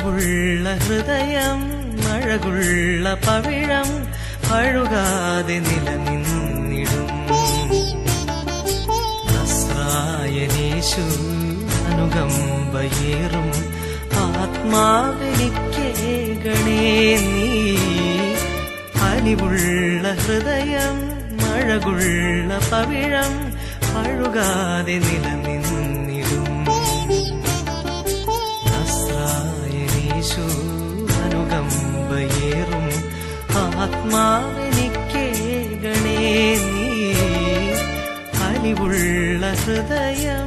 അലിവുള്ള ഹൃദയം അഴകുള്ള പവിഴം അഴുകാതെ നിലനിന്നിടും. നസ്രായനേശു അനുകമ്പയേറും ആത്മാവെനിക്കേകണേ നീ. അലിവുള്ള ഹൃദയം അഴകുള്ള പവിഴം അഴുകാതെ നിലനിന്നിടും. നസ്രായനേശു അനുകമ്പയേറും ആത്മാവെനിക്കേകണേ നീ. അലിവുള്ള ഹൃദയം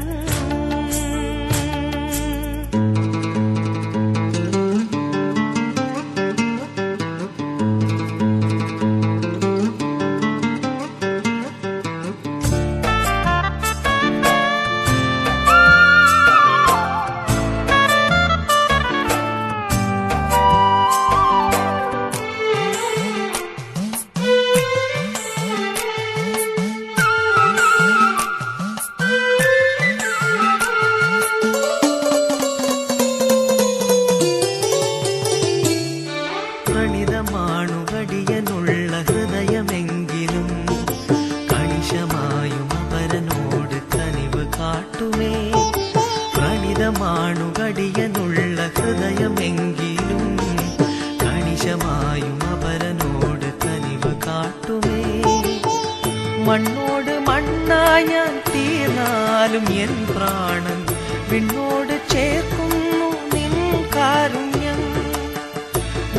ണിതമാണുകടിയനുള്ള ഹൃദയമെങ്കിലും കണിശമായും അവരനോട് കനിവ് കാട്ടുമേ. പ്രണിതമാണുകടിയനുള്ള ഹൃദയമെങ്കിലും കണിശമായും അവരനോട് കനിവ് കാട്ടുമേ. മണ്ണോട് മണ്ണായി ഞാൻ തീർന്നാലും എൻ പ്രാണൻ വിണ്ണോട് ചേർക്കുന്നു നിൻ കാരുണ്യം.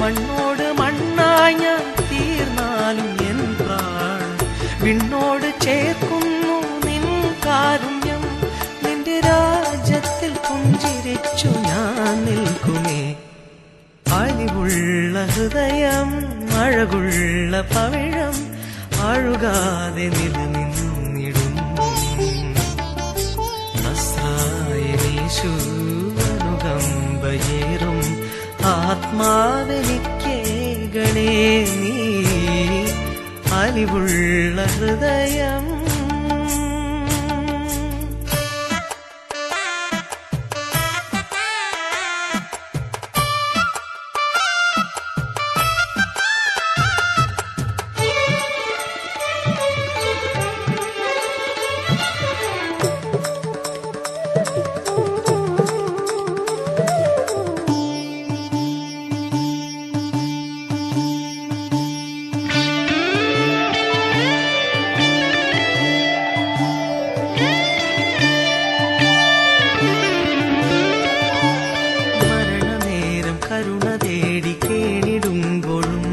മണ്ണോട് മണ്ണായി ഞാൻ തീർന്നാലും എൻ പ്രാണൻ വിണ്ണോട് ചേർക്കുന്നു നിൻ കാരുണ്യം. നിന്റെ രാജ്യത്തിൽ പുഞ്ചിരിച്ചു ഞാൻ നിൽക്കുമേ. അലിവുള്ള ഹൃദയം അഴകുള്ള പവിഴം അഴുകാതെ നിലനിന്നിടും. നസ്രായനേശു അനുകമ്പയേറും ആത്മാവെനിക്കേകണേ നീ. അലിവുള്ള ഹൃദയം കരുണ തേടി കേണിടുമ്പോഴും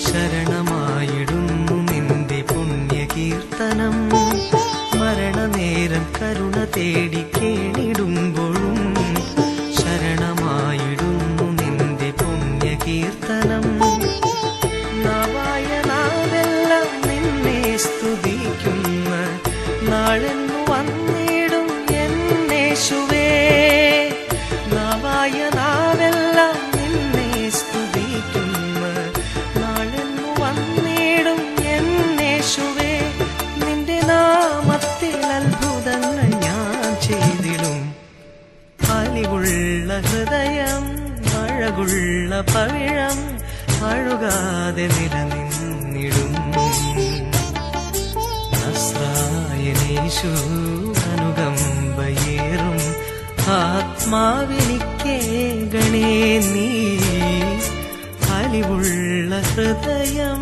ശരണമായിടുന്നു നിന്റെ പുണ്യകീർത്തനം. മരണനേരം കരുണ തേടി കേണിടുമ്പോഴും ശരണമായിടുന്നു നിന്റെ പുണ്യകീർത്തനം. നാവായ നാവെല്ലാം നിന്നെ സ്തുതിക്കുന്ന നാളെന്നു വന്നിടും എന്നേശുവേ. നാവായ നാവെല്ലാം നിന്നെ സ്തുതിക്കുന്ന നാളെന്നു വന്നിടും എന്നേശുവേ. നിന്റെ നാമത്തിൽ അത്ഭുതങ്ങൾ ഞാൻ ചെയ്തിടും. അലിവുള്ള ഹൃദയം അഴകുള്ള പവിഴം അഴുകാതെ നിലനിന്നിടും. നസ്രായനേശു അനുകമ്പയേറും ആത്മാവെനിക്കേകണേ നീ. അലിവുള്ള ഹൃദയം